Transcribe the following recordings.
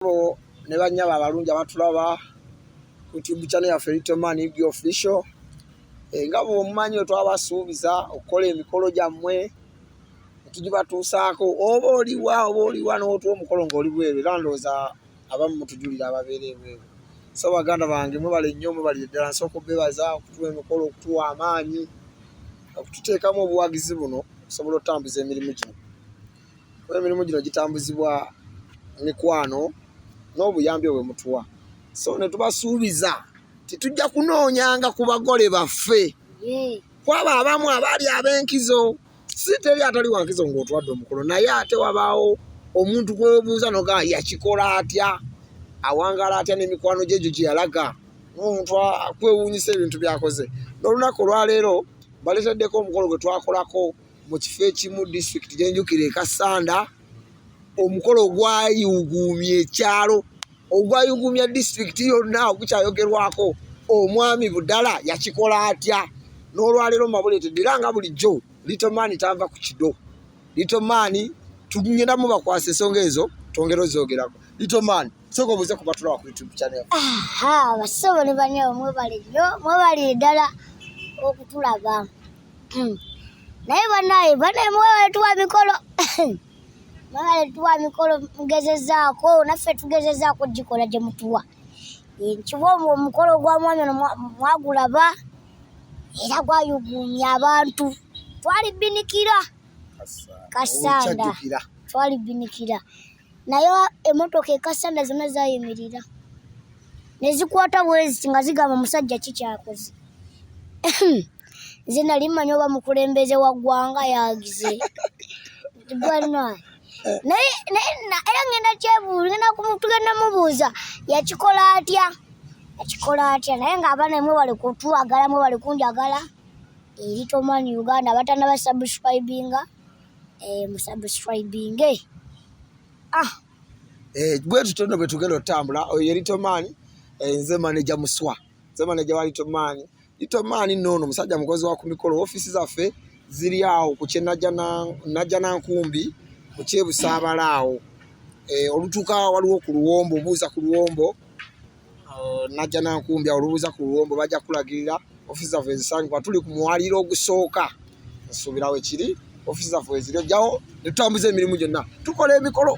ne banyaba abalungi abatulaba ku YouTube channel yaffe Litoman Ug official. Nga bw'omumanyi twabasuubiza okukola emikolo gyammwe tugibatuusaako oba oliwa n'otuwa omukolo ng'oli bweru era ndowooza abamu mutujulira ababeera ebweru. So baganda bange mwebale nnyo mwebale ddala nsooka okubebaza okutuwa emikolo okutuwa amaanyi okututeekamu obuwagizi buno okusobola okutambuza emirimu gino. Emirimu gino gitambuzibwa mikwano n'obuyambi bwe mutuwa. So ne tubasuubiza titujja kunoonyanga ku bagole baffe. Kwaba abamu abaali ab'enkizo si teri atali wankizo ng'otuwadde omukolo naye ate wabaawo omuntu gwebuuza noga yakikola atya awangala atya n'emikwano gye gye yalaga n'omuntu akwewuunyisa ebintu byakoze. N'olunaku olwaleero baleeteddeko omukolo gwe twakolako mu kifo ekimu disitulikiti gyenjukira e Kasanda, omukolo ogwayuguumya ekyalo ogwayuguumya disitulikiti yonna ogukyayogerwako omwami Budala yakikola atya. N'olwaleero mabuleetedde era nga bulijjo Litoman tava ku kido. Litoman tugenda mu bakwasa ensonga ezo tongera ozogerako. Litoman soko buze ku batula ku YouTube channel. Basobo ne banyo mwebale ddala okutulaba. Naye banaye mwebale tuwa mikolo. Mwebale tuwa mikolo mugezezaako naffe tugezezaako gikola gye mutuwa. Nkiwa omukolo gwa mwami mwagulaba era gwayuguumya abantu. Twali binikira Kasanda twali binikira naye emotoka e Kasanda zonna zayimirira ne zikwata bwezi nga zigamba musajja kikyakoze. Nze nali mmanyi oba mukulembeze wa ggwanga yagize bwana naye era ngenda mubuuza yakikola atya naye ng'abaana mwebale kutuwagala mwebale kunjagala. Litoman Uganda batana basubscribinga musubscribinge. Bwe tutono bwe tugenda otambula oyo Litoman nze manager muswa nze manager wa Litoman. Litoman nno musajja mukozi wa ku mikolo office zaffe ziri awo ku najjana nkumbi ku Kyebusaabalawo. Olutuuka waliwo ku Luwombo obuuza ku Luwombo najjana nkumbi olubuuza ku Luwombo bajja kulagirira office zaffe ezisangibwa tuli ku mwaliro ogusooka nsuubirawo ekiri office zaffe eziri ojjawo ne tutambuza emirimu gyonna tukola emikolo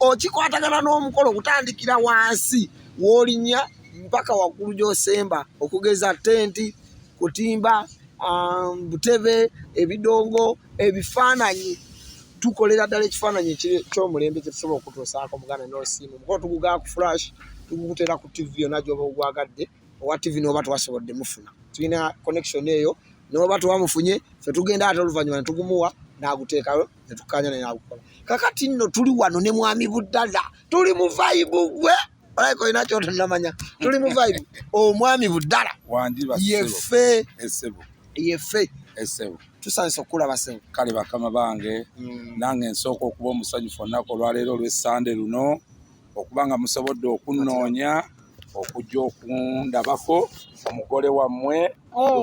okikwatagana n'omukolo kutandikira wansi w'olinnya mpaka waggulu gy'osemba okugeza tenti kutimba butebe ebidongo ebifaananyi tukolera ddala ekifaananyi ky'omulembe kye tusobola okutuusaako muganda n'osiima omukolo tugugaa ku flash tugutera ku TV yonna gy'oba ogwagadde owa TV n'oba twasobodde mufuna tulina connection eyo n'oba twamufunye ffe tugenda ate oluvannyuma ne tugumuwa n'aguteekayo ne tukkaanya naye n'agukola. Kakati nno tuli wano ne mwami Budala tuli mu vibe gwe olayiko olina kyoto namanya tuli mu vibe omwami Budala yeffe tusanise okulaba ssebo. Kale bakama bange nange nsooka okuba omusanyufu olunaku olwaleero olw'essande luno okuba nga musobodde okunnoonya okujja okundabako omugole wammwe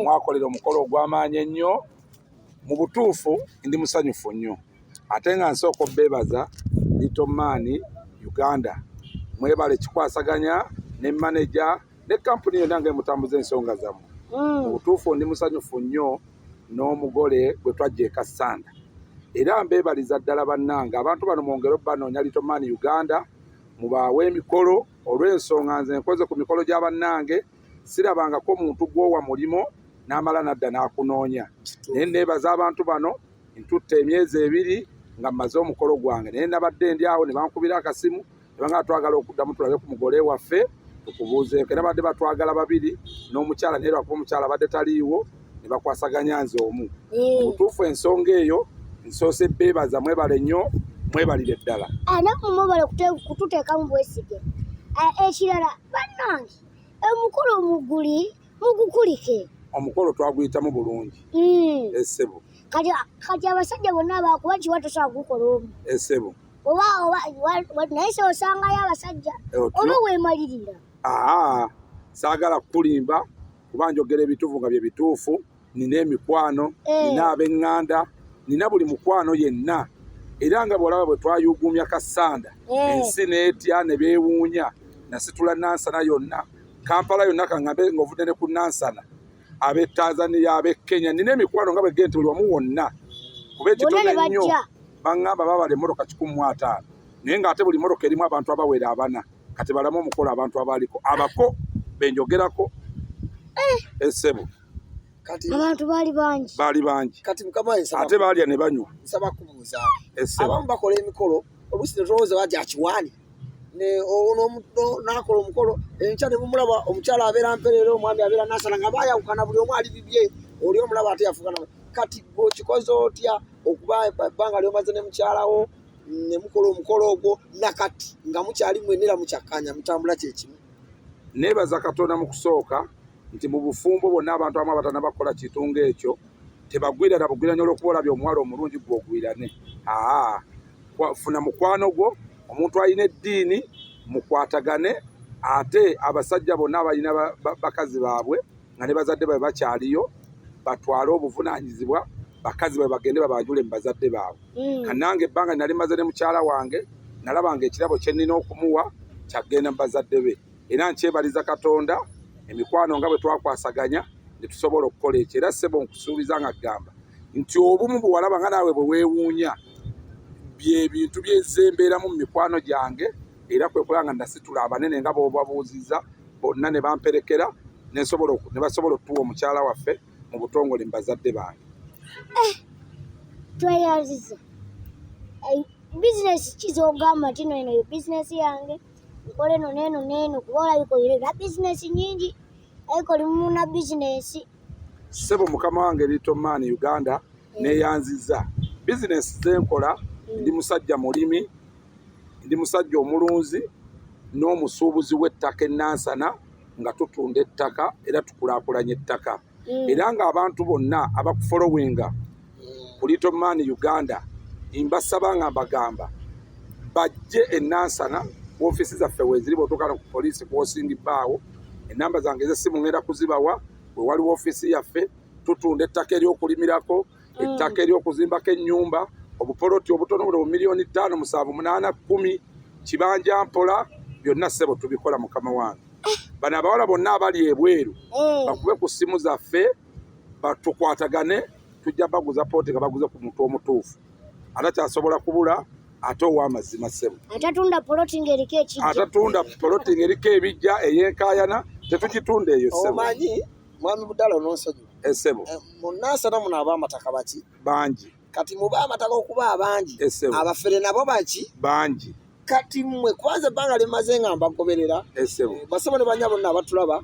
mwakolera omukolo ogw'amaanyi ennyo. Mu butuufu ndi musanyufu nnyo ate nga nsooka obbeebaza Litoman Uganda mwebale kikwasaganya ne manager ne kampuni yonna nga emutambuza ensonga zammwe. Mu butuufu ndi musanyufu nnyo n'omugole gwe twajja e Kasanda era mbeebaliza ddala bannange abantu bano mwongere obbanoonya Litoman Uganda mubaawe emikolo olw'ensonga nze nkoze ku mikolo gya bannange sirabangako omuntu gw'owa mulimo n'amala nadda n'akunoonya. Naye neebaza abantu bano ntutte emyezi 2 nga mmaze omukolo gwange naye nabadde ndi awo ne bankubira akasimu ne banga twagala okuddamu tulabe ku mugole waffe tukubuuzeeko era badde batwagala 2 n'omukyala naye lwakuba omukyala abadde taliiwo ne bakwasaganya nze omu. Mutuufu ensonga eyo nsoose beebaza mwebale nnyo mwebalire ddala. Nakumubale kututeekamu bwesige. Ekirala bannange omukolo mugukulike. Omukolo twaguyitamu bulungi. Essebo. Kati abasajja bonna bakuba kiwa tosobola kugukola omu. Essebo. Oba naye se osangayo abasajja oba weemalirira. Saagala kukulimba kuba njogera ebituufu nga bye bituufu. Nina emikwano nina ab'eŋŋanda nina buli mukwano yenna era nga bwolaba bwe twayugumya Kasanda ensi n'etya ne beewuunya nasitula Nansana yonna Kampala yonna kangambe ng'ovudde ne ku Nansana ab'e Tanzania ab'e Kenya nina emikwano nga bwe genti buli wamu wonna kuba ekitone nnyo baŋŋamba babala emmotoka 150 naye ng'ate buli mmotoka erimu abantu abawera 4 kati balamu omukolo abantu abaaliko abako benjogerako essebo kati abantu bali bangi kati mukama nsaba ate baalya ne banywa nsaba kubuuza essebo abamu bakola emikolo oluusi ne tulowooza bajja kiwaani ne ono n'akola omukolo enkya ne mumulaba omukyala abeera mperere omwami abeera Nansana nga baayawukana buli omu ali bibye oli omulaba ate yafugana kati okikoze otya okuba ebbanga lyomaze ne mukyalawo ne mukola omukolo ogwo nakati nga mukyali mwenera mukyakkanya mutambula kyekimu neebaza Katonda mu kusooka nti mu bufumbo bonna abantu abamu abatana bakola kitunga ekyo tebagwirana bugwiranye olw'okuba olabye omuwala omulungi gw'ogwirane funa mukwano gwo omuntu alina eddiini mukwatagane ate abasajja bonna abalina bakazi baabwe nga ne bazadde baabwe bakyaliyo batwale obuvunaanyizibwa bakazi baabwe bagende babajule mu bazadde baabwe kanange ebbanga nali maze ne mukyala wange nalabanga ekirabo kye nnina okumuwa kyagenda mu bazadde be era nkyebaliza Katonda emikwano nga bwe twakwasaganya ne tusobola okukola ekyo era ssebo nkusuubiza nga ggamba nti obumu bwe walaba nga naawe bwe weewuunya byebintu byezembeeramu mu mikwano gyange era kwe kulanga nasitula abanene nga boobabuuziza bonna ne bamperekera ne basobola okutuwa omukyala waffe mu butongole mu bazadde bange tweyaziza bizinesi kizogamba nti eno yo bizinesi yange nkole eno neeno kuba olabikolerera bizinesi nyingi ariko limu na bizinesi ssebo mukama wange Litoman Uganda neyanziza bizinesi zenkola ndi musajja mulimi ndi musajja omulunzi n'omusuubuzi w'ettaka e Nansana nga tutunda ettaka era tukulaakulanya ettaka era ng'abantu bonna abakufolowinga ku Litoman Uganda mbasaba nga mbagamba bajje e Nansana ofiisi zaffe weeziri bw'otuuka ku poliisi kuosingi bbaawo ennamba zange ez'essimu ngenda kuzibawa we waliwo ofiisi yaffe tutunda ettaka ery'okulimirako ettaka ery'okuzimbako ennyumba obupoloti obutono buli miliyoni 5 7 8 10 kibanja mpola byonna ssebo tubikola mukama wange bano abawala bonna abali ebweru bakube ku ssimu zaffe batukwatagane tujja baguza pooti nga baguze ku muntu omutuufu atakyasobola kubula ate ow'amazima ssebo atatunda poloti ng'eriko ebijja ey'enkaayana tetugitunda eyo ssebo omanyi mwami Budala ononsonyiwa essebo mu Nansana muno ab'amataka baki bangi kati muba amataka okuba abangi abafere nabo baki bangi kati mmwe kwanza ebbanga limaze nga mbagoberera basaba ne banya bonna abatulaba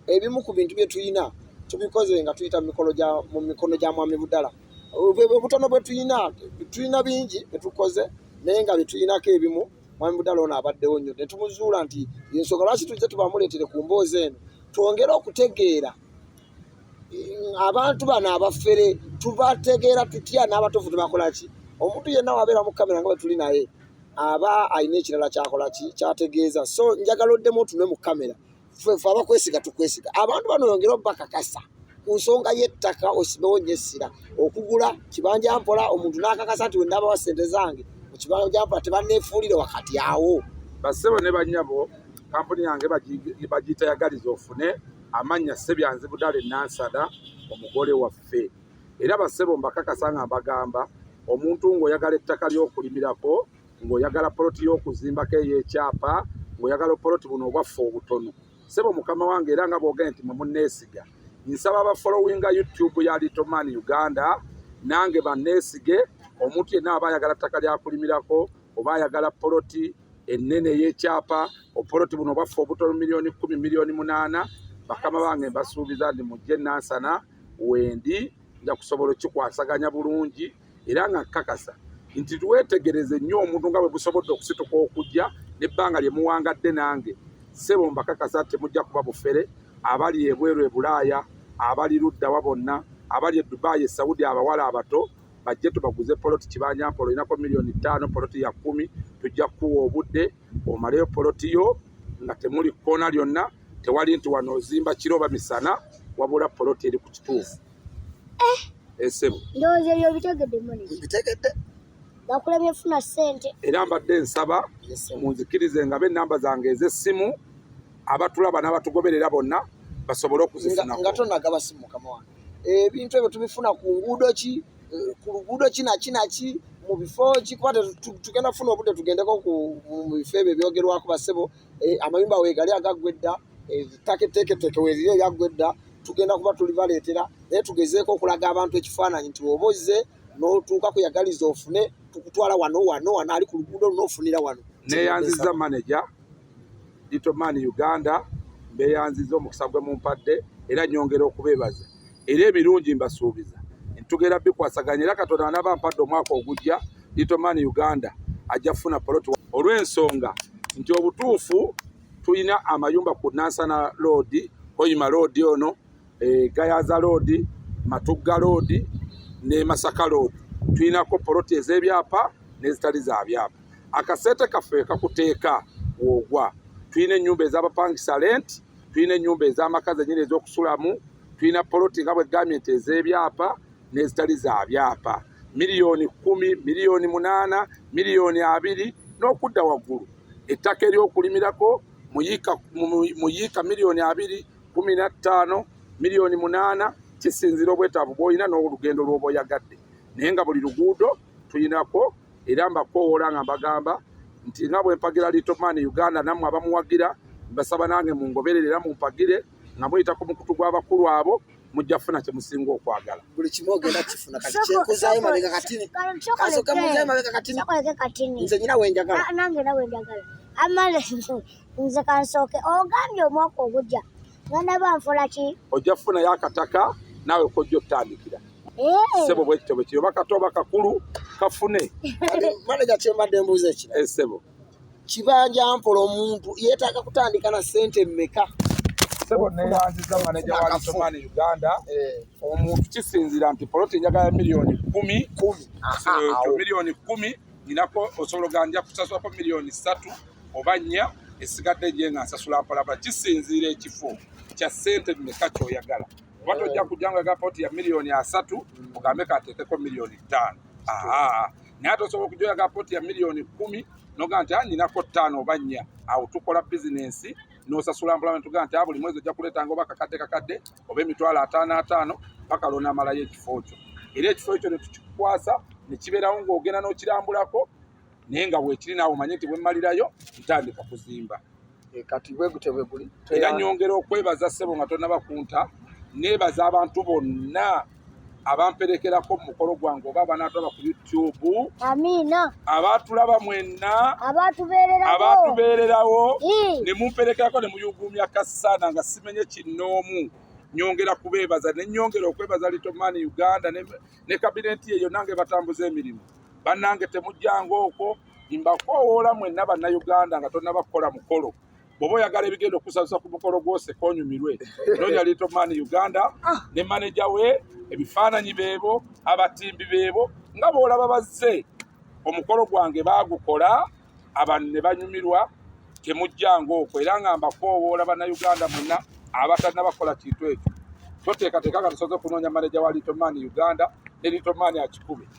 ebimu ku bintu bye tuyina tubikoze nga tuyita mu mikono gya mwami Budala obutono bwe tuyina bingi betukoze naye nga betuyinako ebimu mwami Budala ono abaddewo nnyo ne tumuzuula nti ensonga lwaki tujja tubamuleetere ku mboozi eno twongere okutegeera abantu bano abafere tubategeera tutya n'abatofu tebakola ki omuntu yenna wabeera mu kamera nga bwe tuli naye aba alina ekirala kyakola ki kyategeeza so njagala oddemu otunwe mu kamera ffe abakwesiga tukwesiga abantu bano yongera obbakakasa ku nsonga y'ettaka osibewo nnyo essira okugula kibanja mpola omuntu n'akakasa nti wenna abawa ssente zange mu kibanja mpola tebanneefuulire wakati awo bassebo ne bannyabo kampuni yange bagiyita yagaliza ofune amannya Ssebyanzi Budala Nansana omugole waffe era bassebo mbakakasa nga mbagamba omuntu ng'oyagala ettaka ly'okulimirako ng'oyagala poloti y'okuzimbako ey'ekyapa ng'oyagala poloti buno obwaffe obutono ssebo mukama wange era nga boogere nti mwe munneesiga nsaba abafolowinga YouTube ya Litoman Uganda nange banneesige omuntu yenna aba ayagala ttaka lyakulimirako oba ayagala poloti ennene ey'ekyapa opoloti buno obwaffe obutono miliyoni 10 miliyoni 8 bakama bange mbasuubiza ndi mujje Nansana wendi nja kusobola okikwasaganya bulungi era nga nkakasa nti tuwetegereze nnyo omuntu nga bwe busobodde okusituka okujja n'ebbanga lye muwangadde nange ssebo mbakakasa temujja kuba bufere abali ebweru e Bulaaya abali luddawa bonna abali e Dubai e Saudi abawala abato bajje tubaguze poloti kibanja mpolo inako miliyoni 5 poloti ya 10 tujja kuwa obudde omaleyo poloti yo nga temuli kkoona lyonna tewali nti wano ozimba kiroba misana wabula poloti eri ku kituufu ssebo ndowooza ebyo bitegedde moni bitegedde gakulemye funa ssente. Era mbadde nsaba munzikirize nga b'ennamba zange ez'essimu abatulaba n'abatugoberera bonna basobole okuzifunako. Nga tonnagaba simu mukama wange. Ebintu ebyo tubifuna ku nguudo ki, ku luguudo ki naki mu bifo ki, kuba tugenda kufuna obudde tugendeko mu bifo ebyo ebyogerwako bassebo, amayumba weegali agaggwa edda, ettaka etteeketeeke weeriri eryaggwa edda, tugenda kuba tuli baleetera, naye tugezeeko okulaga abantu ekifaananyi nti oba ozze n'otuuka kuyagaliza ofune tukutwala wano ali ku luguudo lunofunira wano. Neeyanziza manager Litoman Uganda, mbeeyanziza omukisa gwe mumpadde era nyongera okubeebaza. Era ebirungi mbasuubiza ntugera bikwasaganya era Katonda anaaba mpadde omwaka ogujja Litoman Uganda ajja kufuna poloti olw'ensonga nti obutuufu tulina amayumba ku Nansana Road, Hoima Road ono, Gayaza Road, Matugga Road ne Masaka Road. Tulinako poloti ez'ebyapa n'ezitali za byapa. Akasente kaffe kakuteeka woogwa. Tulina ennyumba ez'abapangisa rent, tulina ennyumba ez'amaka zennyini ez'okusulamu, tulina poloti nga bwe gavumenti ez'ebyapa n'ezitali za byapa. Miliyoni 10, miliyoni 8, miliyoni 2 n'okudda waggulu. Ettaka ery'okulimirako muyiika miliyoni 2, 15, miliyoni 8, kisinzira obwetaavu bw'olina n'olugendo lw'oba oyagadde. Naye nga buli luguudo tulinako era mbakoowoola nga mbagamba nti nga bwe mpagira Litoman Uganda nammwe abamuwagira mbasaba nange mungoberere era mumpagire nga muyita ku mukutu gw'abakulu abo mujja kufuna kye musinga okwagala. Buli kimu ogenda kifuna kati kyekuzaayo mabega katini. Kasooka muzaayo mabega katini. Sokoleke katini. Nze nyina wenjagala. Nange nawe njagala. Amale nze kansooke ogambye omwaka ogujja. Ngenda banfula ki? Ojja kufunayo akataka naawe kojja okutandikira. Sebo bwe kityo bwe kiri oba kato oba kakulu kafune. Manager kyembadde mbuuza ekirala. Sebo. Kibanja mpola omuntu yeetaaga kutandika na ssente mmeka? Sebo neeyanziza manager wa Litoman Uganda. Omuntu kisinzira nti poloti njagala miliyoni 10. Miliyoni 10 ninako osobola oganja kusasulako miliyoni 3 oba 4 esigadde gye nga nsasula mpalapala. Kisinzira ekifo kya ssente mmeka ky'oyagala. Oba tojja kujjanga ga poloti ya miliyoni 3 ogambe kateekeko miliyoni 5. Naye ate osobola okujoyaga poloti ya miliyoni 10 noga nti ninako 5 oba 4. Awo tukola bizinensi n'osasula mpalapala tuga nti buli mwezi ojja kuleetanga oba kakadde oba emitwalo 5 paka lw'onaamalayo ekifo kyo. Era ekifo ekyo ne tukikukwasa ne kibeerawo ng'ogenda n'okirambulako naye nga weekiri naawe omanye nti bwe mmalirayo ntandika kuzimba. Kati bwe gute bwe guli. Era nyongera okwebaza ssebo nga tonnaba kunta, neebaza abantu bonna abamperekerako mu mukolo gwange oba abanaatulaba ku YouTube. Amiina. Abaatulaba mwenna. Abatubeererawo. Ne mumperekerako ne muyuguumya kassana nga simenye kinnoomu. Nyongera kubeebaza ne nyongera okwebaza Litoman Uganda ne kabineti eyo nange batambuza emirimu. Bannange temujjanga okwo mbakoowoola mwenna bannayuganda nga tonnaba kukola mukolo. Bw'oba oyagala ebigenda okusanyusa ku mukolo gwose konyumirwe. Noonya Litoman Uganda ne manager we, ebifaananyi beebo, abatimbi beebo nga bw'olaba bazze omukolo gwange baagukola abantu ne banyumirwa. Temujjanga okwo era nga mbakoowoola bannayuganda mwenna abatannabakola kintu ekyo. Toteekateeka nga tusoze kunoonya manager wa Litoman Uganda ne Litoman akikube.